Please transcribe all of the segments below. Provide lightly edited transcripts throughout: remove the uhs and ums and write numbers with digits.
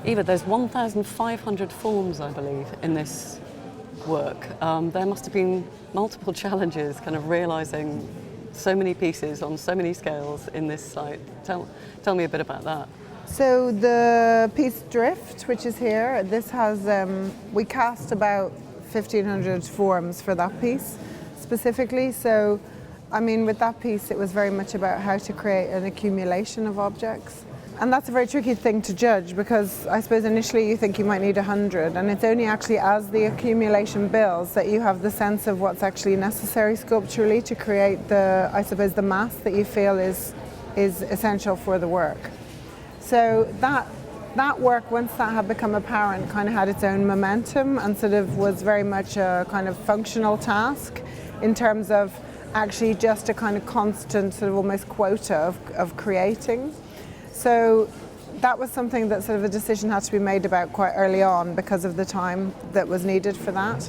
Eva, there's 1,500 forms, I believe, in this work. There must have been multiple challenges kind of realising so many pieces on so many scales in this site. Tell me a bit about that. So the piece Drift, which is here, this has, we cast about 1,500 forms for that piece specifically. So, I mean, with that piece, it was very much about how to create an accumulation of objects. And that's a very tricky thing to judge because I suppose initially you think you might need 100, and it's only actually as the accumulation builds that you have the sense of what's actually necessary sculpturally to create the, I suppose, the mass that you feel is essential for the work. So that work, once that had become apparent, kind of had its own momentum and sort of was very much a kind of functional task in terms of actually just a kind of constant sort of almost quota of creating. So that was something that sort of a decision had to be made about quite early on because of the time that was needed for that.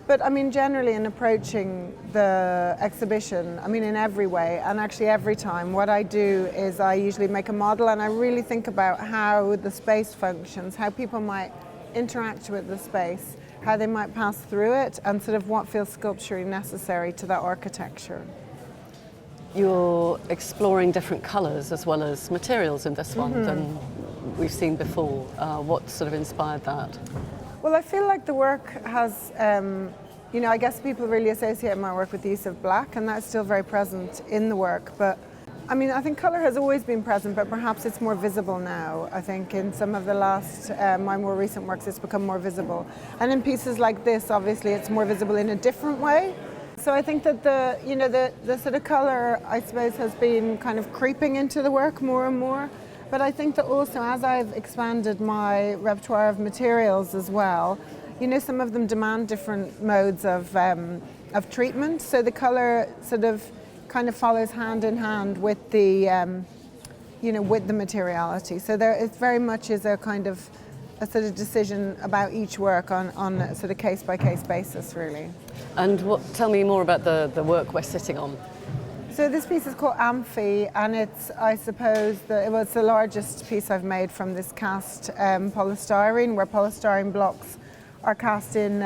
But I mean, generally in approaching the exhibition, I mean, in every way, and actually every time, what I do is I usually make a model and I really think about how the space functions, how people might interact with the space, how they might pass through it, and sort of what feels sculpturally necessary to that architecture. You're exploring different colours as well as materials in this one than we've seen before. What sort of inspired that? Well, I feel like the work has, you know, I guess people really associate my work with the use of black, and that's still very present in the work. But I mean, I think colour has always been present, but perhaps it's more visible now. I think in some of the last, my more recent works, it's become more visible. And in pieces like this, obviously, it's more visible in a different way. So I think that the sort of colour, I suppose, has been kind of creeping into the work more and more. But I think that also, as I've expanded my repertoire of materials as well, you know, some of them demand different modes of treatment. So the colour sort of kind of follows hand in hand with the, you know, with the materiality. So there, it very much is a kind of a sort of decision about each work on a sort of case-by-case basis, really. And tell me more about the work we're sitting on. So this piece is called Amphi, and it's, I suppose, it's the largest piece I've made from this cast polystyrene, where polystyrene blocks are cast in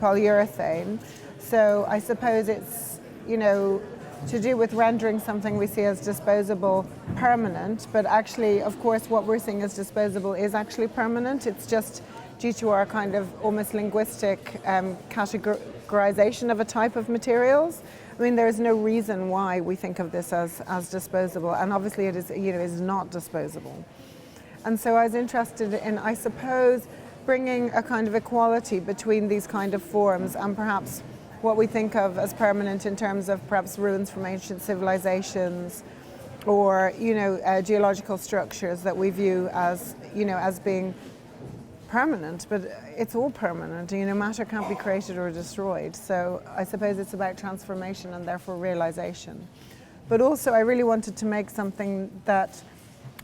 polyurethane. So I suppose it's, you know, to do with rendering something we see as disposable permanent, but actually, of course, what we're seeing as disposable is actually permanent. It's just due to our kind of almost linguistic categorization of a type of materials. I mean, there is no reason why we think of this as disposable, and obviously it is, you know, is not disposable. And so I was interested in, I suppose, bringing a kind of equality between these kind of forms and perhaps what we think of as permanent in terms of perhaps ruins from ancient civilizations, or, you know, geological structures that we view as, you know, as being permanent, but it's all permanent. You know, matter can't be created or destroyed. So I suppose it's about transformation and therefore realization. But also I really wanted to make something that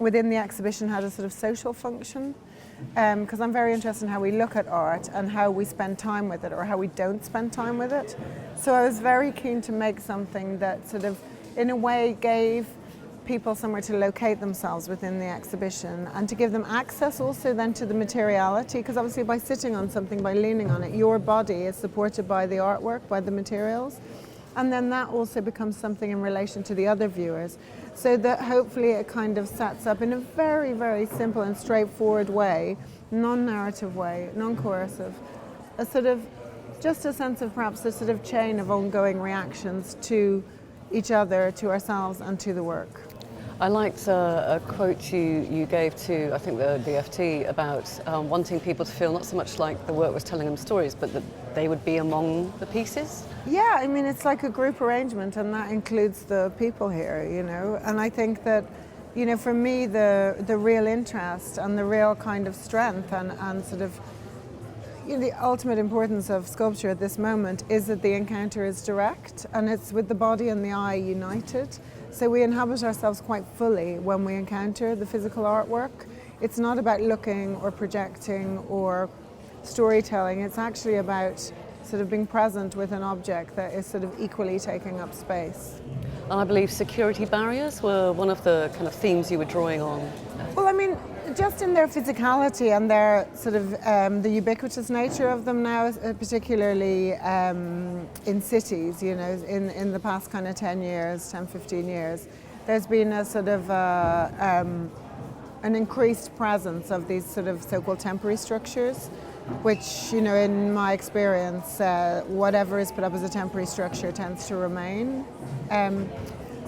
within the exhibition had a sort of social function, because I'm very interested in how we look at art and how we spend time with it or how we don't spend time with it. So I was very keen to make something that sort of, in a way, gave people somewhere to locate themselves within the exhibition and to give them access also then to the materiality, because obviously by sitting on something, by leaning on it, your body is supported by the artwork, by the materials, and then that also becomes something in relation to the other viewers, so that hopefully it kind of sets up in a very, very simple and straightforward way, non-narrative way, non-coercive, a sort of, just a sense of perhaps a sort of chain of ongoing reactions to each other, to ourselves and to the work. I liked a quote you gave to, I think, the FT about wanting people to feel not so much like the work was telling them stories, but that they would be among the pieces. Yeah, I mean, it's like a group arrangement, and that includes the people here, you know. And I think that, you know, for me, the real interest and the real kind of strength and sort of, you know, the ultimate importance of sculpture at this moment is that the encounter is direct and it's with the body and the eye united. So we inhabit ourselves quite fully when we encounter the physical artwork. It's not about looking or projecting or storytelling. It's actually about sort of being present with an object that is sort of equally taking up space. And I believe security barriers were one of the kind of themes you were drawing on. Well, I mean, just in their physicality and their sort of the ubiquitous nature of them now, particularly in cities, you know, in the past kind of 10 years, 10, 15 years, there's been a sort of an increased presence of these sort of so-called temporary structures, which, you know, in my experience, whatever is put up as a temporary structure tends to remain.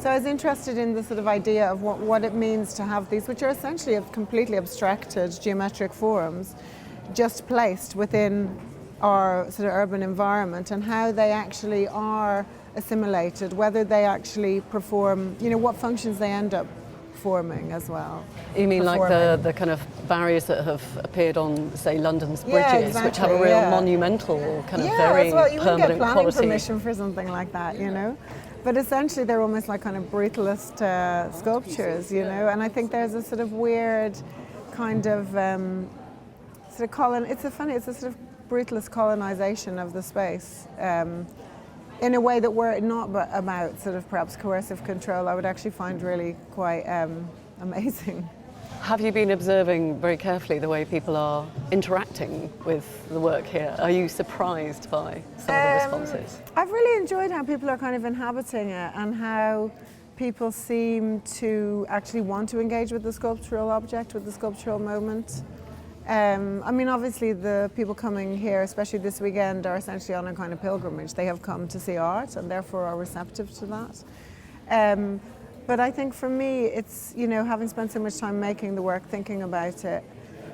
So I was interested in the sort of idea of what it means to have these, which are essentially completely abstracted geometric forms, just placed within our sort of urban environment, and how they actually are assimilated, whether they actually perform, you know, what functions they end up forming as well. You mean like the kind of barriers that have appeared on, say, London's bridges, yeah, exactly, which have a real monumental kind of very well, you wouldn't get permanent planning quality. permission for something like that, you know. But essentially they're almost like kind of brutalist sculptures, you know, and I think there's a sort of weird kind of sort of it's a sort of brutalist colonization of the space in a way that were it not about sort of perhaps coercive control, I would actually find really quite amazing. Have you been observing very carefully the way people are interacting with the work here? Are you surprised by some of the responses? I've really enjoyed how people are kind of inhabiting it and how people seem to actually want to engage with the sculptural object, with the sculptural moment. I mean, obviously the people coming here, especially this weekend, are essentially on a kind of pilgrimage. They have come to see art and therefore are receptive to that. But I think for me, it's, you know, having spent so much time making the work, thinking about it,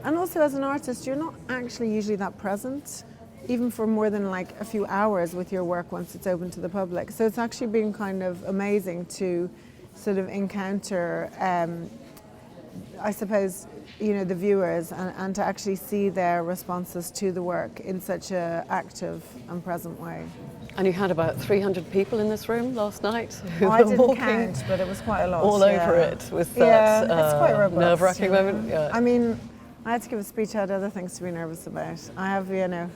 and also as an artist, you're not actually usually that present, even for more than like a few hours with your work once it's open to the public. So it's actually been kind of amazing to sort of encounter, I suppose, you know, the viewers and to actually see their responses to the work in such an active and present way. And you had about 300 people in this room last night who I were didn't walking count, but it was quite a lot. all over it with that it's quite robust, nerve-wracking you know. moment. Yeah. I mean, I had to give a speech, I had other things to be nervous about. I have, you know,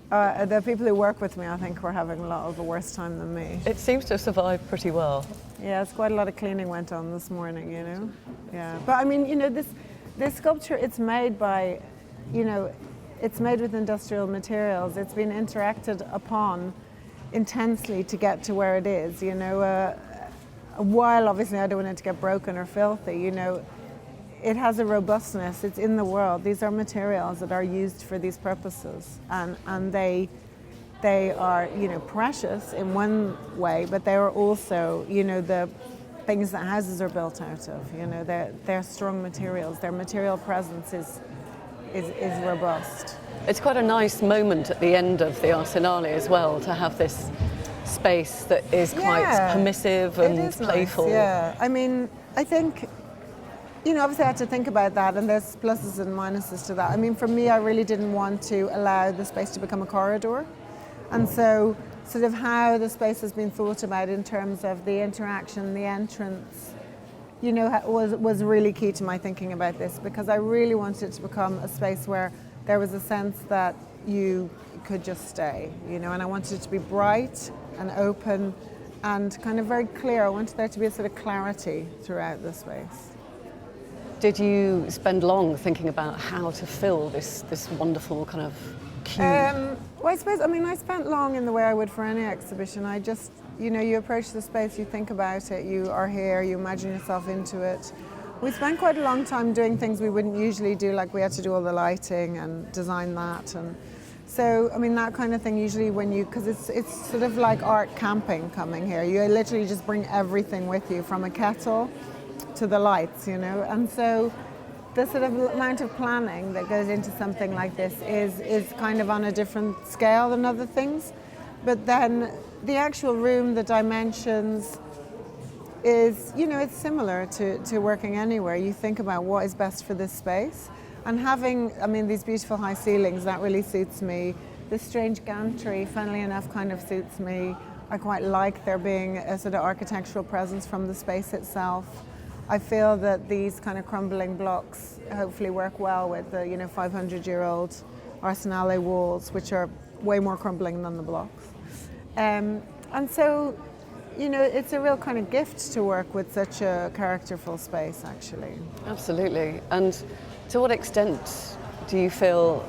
the people who work with me, I think, were having a lot of a worse time than me. It seems to have survived pretty well. Yeah, it's quite a lot of cleaning went on this morning, you know. Yeah, but I mean, you know, this sculpture, it's made by, you know, it's made with industrial materials. It's been interacted upon intensely to get to where it is, you know. While obviously I don't want it to get broken or filthy, you know, it has a robustness, it's in the world. These are materials that are used for these purposes, and they are, you know, precious in one way, but they are also, you know, the things that houses are built out of, you know, they're strong materials. Their material presence is robust. It's quite a nice moment at the end of the Arsenale as well, to have this space that is quite permissive and playful. Nice, yeah, I mean, I think, you know, obviously I had to think about that, and there's pluses and minuses to that. I mean, for me, I really didn't want to allow the space to become a corridor. And so sort of how the space has been thought about in terms of the interaction, the entrance, you know, was really key to my thinking about this, because I really wanted it to become a space where there was a sense that you could just stay, you know, and I wanted it to be bright and open and kind of very clear. I wanted there to be a sort of clarity throughout the space. Did you spend long thinking about how to fill this wonderful kind of cube? Well, I suppose, I mean, I spent long in the way I would for any exhibition. I just, you know, you approach the space, you think about it, you are here, you imagine yourself into it. We spent quite a long time doing things we wouldn't usually do, like we had to do all the lighting and design that. And so, I mean, that kind of thing usually when you, because it's sort of like art camping coming here. You literally just bring everything with you, from a kettle to the lights, you know. And so the sort of amount of planning that goes into something like this is kind of on a different scale than other things. But then the actual room, the dimensions, is, you know, it's similar to working anywhere. You think about what is best for this space. And having, I mean, these beautiful high ceilings, that really suits me. This strange gantry, funnily enough, kind of suits me. I quite like there being a sort of architectural presence from the space itself. I feel that these kind of crumbling blocks hopefully work well with the, you know, 500-year-old Arsenale walls, which are way more crumbling than the blocks. And so, you know, it's a real kind of gift to work with such a characterful space, actually. Absolutely. And to what extent do you feel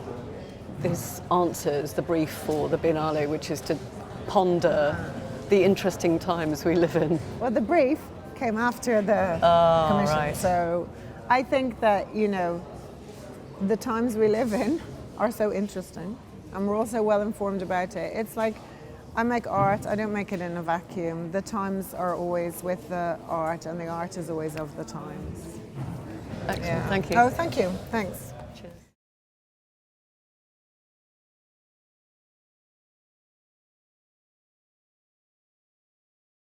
this answers the brief for the Biennale, which is to ponder the interesting times we live in? Well, the brief came after the commission. Right. So I think that, you know, the times we live in are so interesting, and we're also well informed about it. It's like, I make art, I don't make it in a vacuum. The times are always with the art, and the art is always of the times. Excellent, Yeah. thank you. Oh, thank you. Thanks.